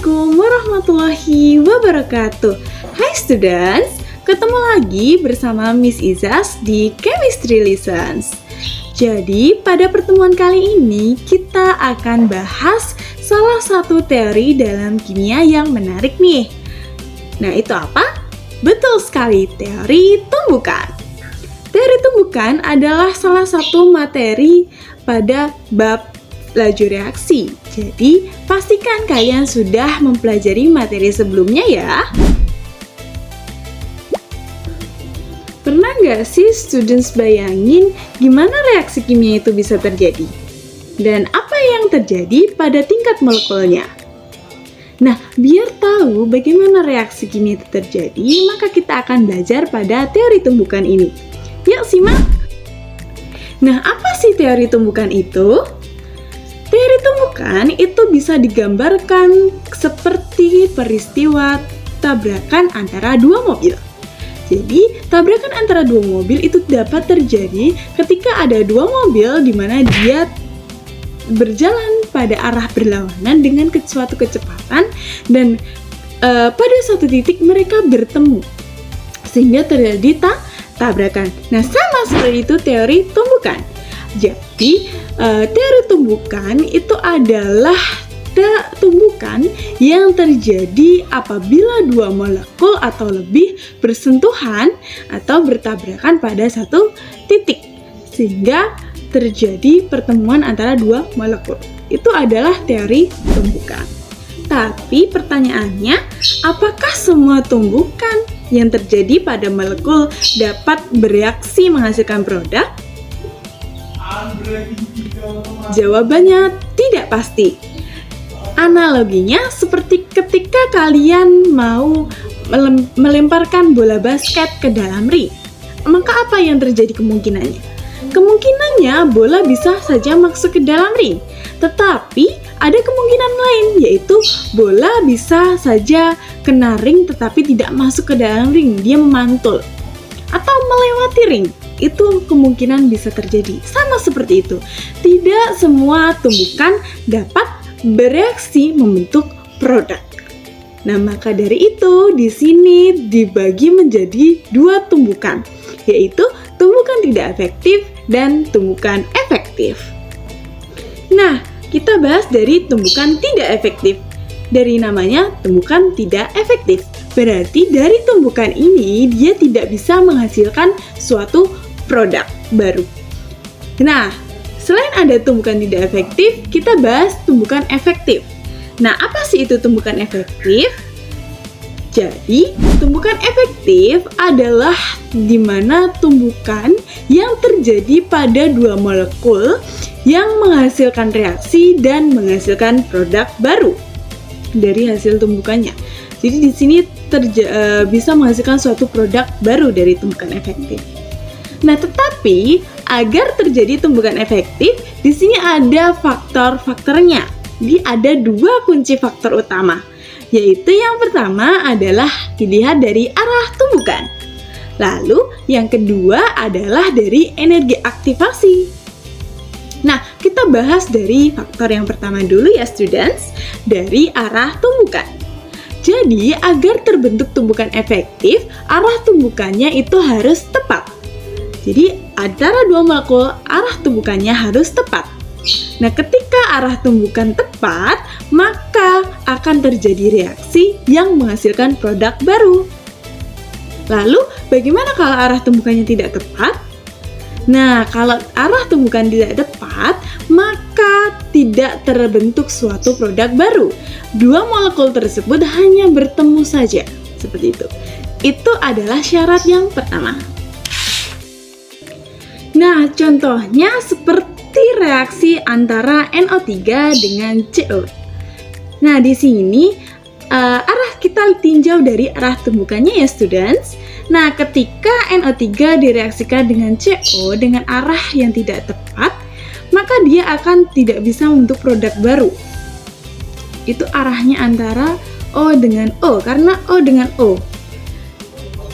Assalamualaikum warahmatullahi wabarakatuh. Hai students, ketemu lagi bersama Miss Izas di Chemistry Lessons. Jadi pada pertemuan kali ini kita akan bahas salah satu teori dalam kimia yang menarik nih. Nah itu apa? Betul sekali, teori tumbukan. Teori tumbukan adalah salah satu materi pada bab laju reaksi. Jadi, pastikan kalian sudah mempelajari materi sebelumnya ya. Pernah nggak sih students bayangin gimana reaksi kimia itu bisa terjadi? Dan apa yang terjadi pada tingkat molekulnya? Nah, biar tahu bagaimana reaksi kimia itu terjadi, maka kita akan belajar pada teori tumbukan ini. Yuk simak! Nah, apa sih teori tumbukan itu? Teori tumbukan itu bisa digambarkan seperti peristiwa tabrakan antara dua mobil. Jadi, tabrakan antara dua mobil itu dapat terjadi ketika ada dua mobil di mana dia berjalan pada arah berlawanan dengan suatu kecepatan dan pada suatu titik mereka bertemu sehingga terjadi tabrakan. Nah, sama seperti itu teori tumbukan. Jadi, teori tumbukan itu adalah tumbukan yang terjadi apabila dua molekul atau lebih bersentuhan atau bertabrakan pada satu titik sehingga terjadi pertemuan antara dua molekul. Itu adalah teori tumbukan. Tapi pertanyaannya, apakah semua tumbukan yang terjadi pada molekul dapat bereaksi menghasilkan produk? Jawabannya tidak pasti. Analoginya seperti ketika kalian mau melemparkan bola basket ke dalam ring. Maka apa yang terjadi kemungkinannya? Kemungkinannya bola bisa saja masuk ke dalam ring. Tetapi ada kemungkinan lain, yaitu bola bisa saja kena ring tetapi tidak masuk ke dalam ring, dia memantul atau melewati ring. Itu kemungkinan bisa terjadi. Sama seperti itu. Tidak semua tumbukan dapat bereaksi membentuk produk. Nah, maka dari itu di sini dibagi menjadi dua tumbukan, yaitu tumbukan tidak efektif dan tumbukan efektif. Nah, kita bahas dari tumbukan tidak efektif. Dari namanya tumbukan tidak efektif. Berarti dari tumbukan ini dia tidak bisa menghasilkan suatu produk baru. Nah, selain ada tumbukan tidak efektif, kita bahas tumbukan efektif. Nah, apa sih itu tumbukan efektif? Jadi, tumbukan efektif adalah di mana tumbukan yang terjadi pada dua molekul yang menghasilkan reaksi dan menghasilkan produk baru dari hasil tumbukannya. Jadi di sini bisa menghasilkan suatu produk baru dari tumbukan efektif. Nah, tetapi agar terjadi tumbukan efektif, di sini ada faktor-faktornya. Jadi ada dua kunci faktor utama, yaitu yang pertama adalah dilihat dari arah tumbukan. Lalu yang kedua adalah dari energi aktivasi. Nah, kita bahas dari faktor yang pertama dulu ya students, dari arah tumbukan. Jadi, agar terbentuk tumbukan efektif, arah tumbukannya itu harus tepat. Jadi, antara dua molekul, arah tumbukannya harus tepat. Nah, ketika arah tumbukan tepat, maka akan terjadi reaksi yang menghasilkan produk baru. Lalu, bagaimana kalau arah tumbukannya tidak tepat? Nah, kalau arah tumbukan tidak tepat, maka tidak terbentuk suatu produk baru. Dua molekul tersebut hanya bertemu saja, seperti itu. Itu adalah syarat yang pertama. Nah, contohnya seperti reaksi antara NO3 dengan CO. Nah, di sini arah kita tinjau dari arah tumbukannya ya students. Nah, ketika NO3 direaksikan dengan CO dengan arah yang tidak tepat, maka dia akan tidak bisa membentuk produk baru. Itu arahnya antara O dengan O, karena O dengan O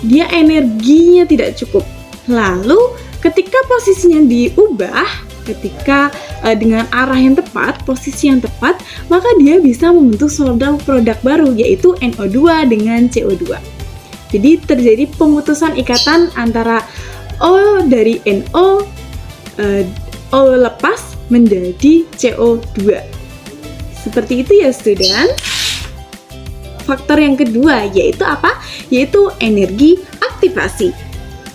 dia energinya tidak cukup. Lalu ketika posisinya diubah, ketika dengan arah yang tepat, posisi yang tepat, maka dia bisa membentuk suatu produk baru, yaitu NO2 dengan CO2. Jadi terjadi pemutusan ikatan antara O dari NO, O lepas menjadi CO2. Seperti itu ya student. Faktor yang kedua yaitu apa? Yaitu energi aktivasi.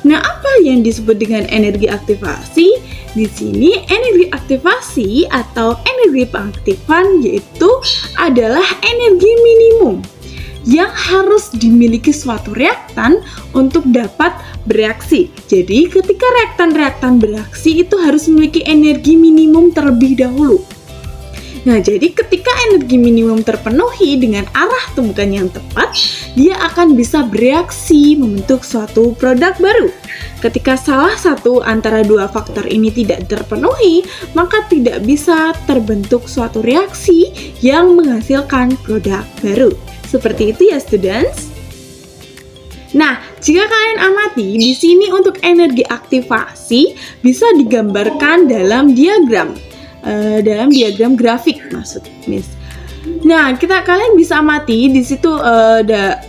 Nah, apa yang disebut dengan energi aktivasi? Di sini energi aktivasi atau energi pengaktifan yaitu adalah energi minimum yang harus dimiliki suatu reaktan untuk dapat bereaksi. Jadi, ketika reaktan-reaktan bereaksi itu harus memiliki energi minimum terlebih dahulu. Nah, jadi ketika energi minimum terpenuhi dengan arah tumbukan yang tepat, dia akan bisa bereaksi membentuk suatu produk baru. Ketika salah satu antara dua faktor ini tidak terpenuhi, maka tidak bisa terbentuk suatu reaksi yang menghasilkan produk baru. Seperti itu ya students. Nah, jika kalian amati di sini untuk energi aktivasi bisa digambarkan dalam diagram. Dalam diagram grafik maksud Miss. Nah, kalian bisa amati di situ ada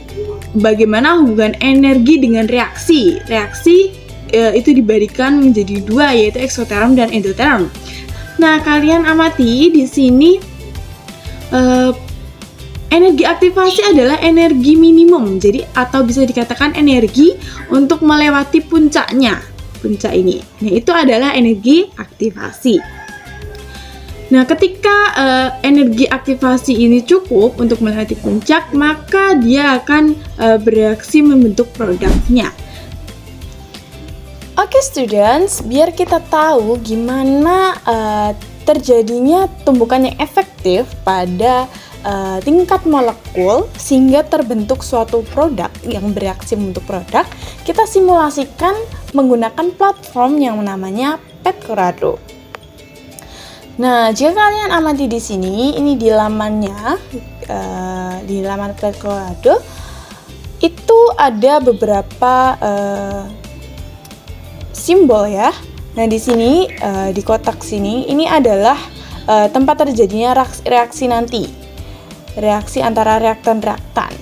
bagaimana hubungan energi dengan reaksi. Reaksi itu diberikan menjadi dua, yaitu eksoterm dan endoterm. Nah, kalian amati di sini energi aktivasi adalah energi minimum. Jadi atau bisa dikatakan energi untuk melewati puncaknya. Puncak ini. Nah, itu adalah energi aktivasi. Nah, ketika energi aktivasi ini cukup untuk melewati puncak, maka dia akan bereaksi membentuk produknya. Oke students, biar kita tahu gimana terjadinya tumbukan yang efektif pada tingkat molekul sehingga terbentuk suatu produk yang bereaksi membentuk produk, kita simulasikan menggunakan platform yang namanya PetCorrado. Nah, jika kalian amati di sini, ini di lamannya, di laman PetCorrado, itu ada beberapa simbol ya. Nah, di sini di kotak sini, ini adalah tempat terjadinya reaksi nanti, reaksi antara reaktan-reaktan.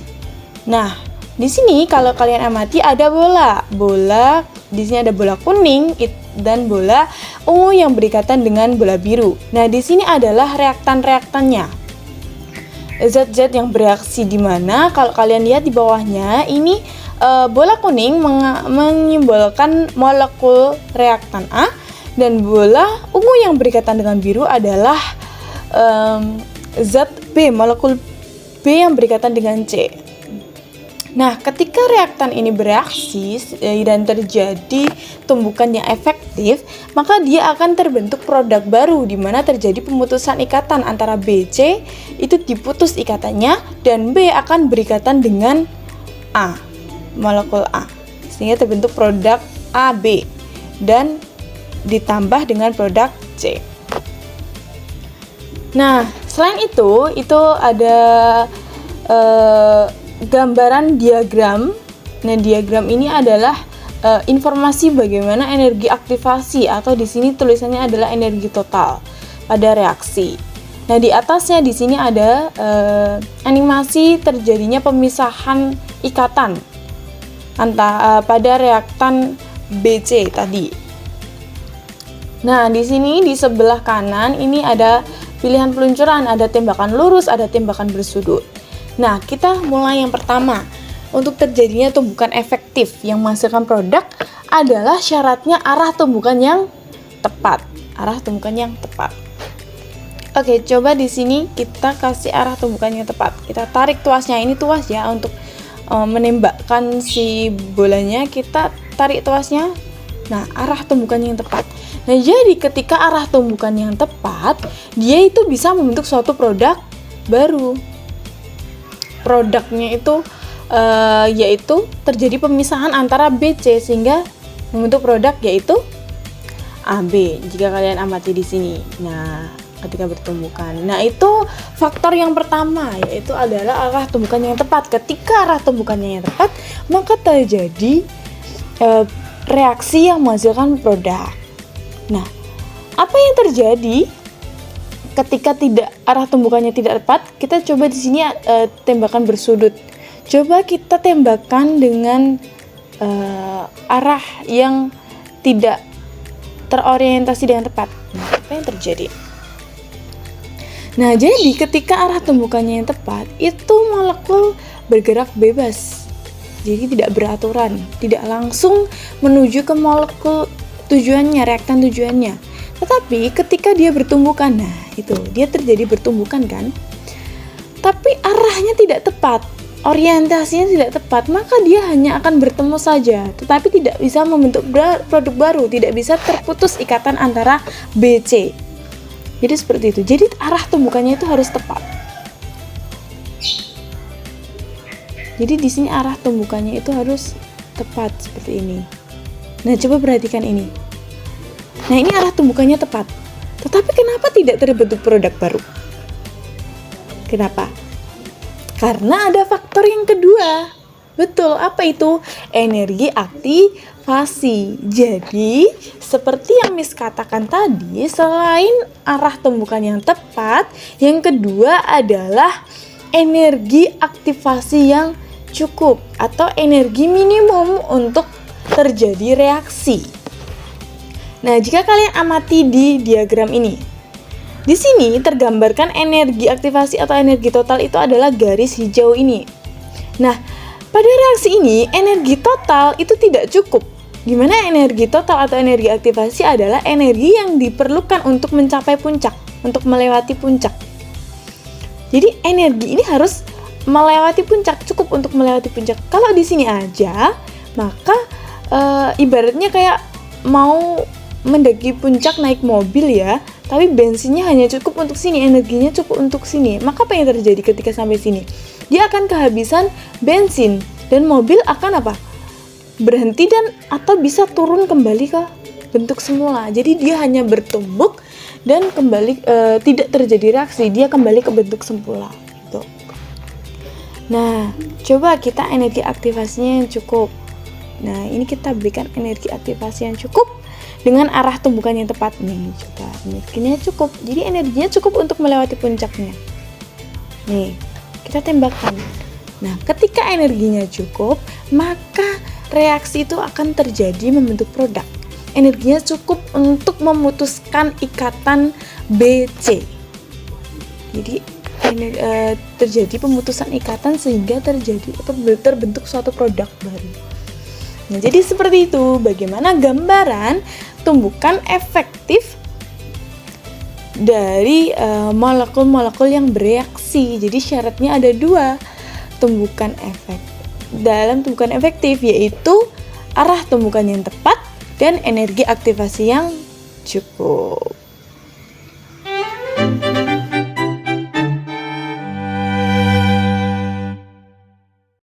Nah, di sini kalau kalian amati ada bola. Di sini ada bola kuning dan bola ungu yang berikatan dengan bola biru. Nah, di sini adalah reaktan-reaktannya. Zat-zat yang bereaksi di mana? Kalau kalian lihat di bawahnya, ini bola kuning menyimbolkan molekul reaktan A dan bola ungu yang berikatan dengan biru adalah zat B, molekul B yang berikatan dengan C. Nah, ketika reaktan ini bereaksi dan terjadi tumbukan yang efektif, maka dia akan terbentuk produk baru di mana terjadi pemutusan ikatan antara BC, itu diputus ikatannya, dan B akan berikatan dengan A, molekul A. Sehingga terbentuk produk AB dan ditambah dengan produk C. Nah, selain itu ada gambaran diagram. Nah, diagram ini adalah informasi bagaimana energi aktivasi atau di sini tulisannya adalah energi total pada reaksi. Nah, di atasnya di sini ada animasi terjadinya pemisahan ikatan pada reaktan BC tadi. Nah, di sini di sebelah kanan ini ada pilihan peluncuran, ada tembakan lurus, ada tembakan bersudut. Nah, kita mulai yang pertama. Untuk terjadinya tumbukan efektif yang menghasilkan produk adalah syaratnya arah tumbukan yang tepat. Arah tumbukan yang tepat. Oke, coba di sini kita kasih arah tumbukan yang tepat. Kita tarik tuasnya. Ini tuas ya untuk menembakkan si bolanya. Kita tarik tuasnya. Nah, arah tumbukan yang tepat. Nah, jadi ketika arah tumbukan yang tepat, dia itu bisa membentuk suatu produk baru. Produknya itu yaitu terjadi pemisahan antara BC sehingga membentuk produk yaitu AB. Jika kalian amati di sini. Nah, ketika bertumbukan. Nah, itu faktor yang pertama yaitu adalah arah tumbukan yang tepat. Ketika arah tumbukannya yang tepat, maka terjadi reaksi yang menghasilkan produk. Nah, apa yang terjadi ketika arah tumbukannya tidak tepat, kita coba di sini tembakan bersudut. Coba kita tembakan dengan arah yang tidak terorientasi dengan tepat. Nah, apa yang terjadi? Nah, jadi ketika arah tumbukannya yang tepat, itu molekul bergerak bebas. Jadi tidak beraturan, tidak langsung menuju ke molekul tujuannya, reaktan tujuannya. Tetapi ketika dia bertumbukan, nah itu dia terjadi bertumbukan kan, tapi arahnya tidak tepat, orientasinya tidak tepat, maka dia hanya akan bertemu saja, tetapi tidak bisa membentuk produk baru, tidak bisa terputus ikatan antara BC. Jadi seperti itu. Jadi arah tumbukannya itu harus tepat. Jadi di sini arah tumbukannya itu harus tepat seperti ini. Nah, coba perhatikan ini. Nah, ini arah tumbukannya tepat. Tetapi kenapa tidak terbentuk produk baru? Kenapa? Karena ada faktor yang kedua. Betul, apa itu? Energi aktivasi. Jadi, seperti yang Miss katakan tadi, selain arah tumbukan yang tepat, yang kedua adalah energi aktivasi yang cukup atau energi minimum untuk terjadi reaksi. Nah, jika kalian amati di diagram ini, di sini tergambarkan energi aktivasi atau energi total itu adalah garis hijau ini. Nah, pada reaksi ini energi total itu tidak cukup. Dimana energi total atau energi aktivasi adalah energi yang diperlukan untuk mencapai puncak, untuk melewati puncak. Jadi energi ini harus melewati puncak, cukup untuk melewati puncak. Kalau di sini aja, maka ibaratnya kayak mau mendaki puncak naik mobil ya, tapi bensinnya hanya cukup untuk sini, energinya cukup untuk sini. Maka apa yang terjadi ketika sampai sini? Dia akan kehabisan bensin dan mobil akan apa? Berhenti dan atau bisa turun kembali ke bentuk semula. Jadi dia hanya bertumbuk dan kembali tidak terjadi reaksi, dia kembali ke bentuk semula. Gitu. Nah, coba kita energi aktivasinya yang cukup. Nah, ini kita berikan energi aktivasi yang cukup dengan arah tumbukan yang tepat nih. Coba energinya cukup, jadi energinya cukup untuk melewati puncaknya. Nih, kita tembakkan. Nah, ketika energinya cukup, maka reaksi itu akan terjadi membentuk produk. Energinya cukup untuk memutuskan ikatan BC. Jadi terjadi pemutusan ikatan sehingga terbentuk suatu produk baru. Nah, jadi seperti itu bagaimana gambaran tumbukan efektif dari molekul-molekul yang bereaksi. Jadi syaratnya ada dua, tumbukan dalam tumbukan efektif, yaitu arah tumbukan yang tepat dan energi aktivasi yang cukup.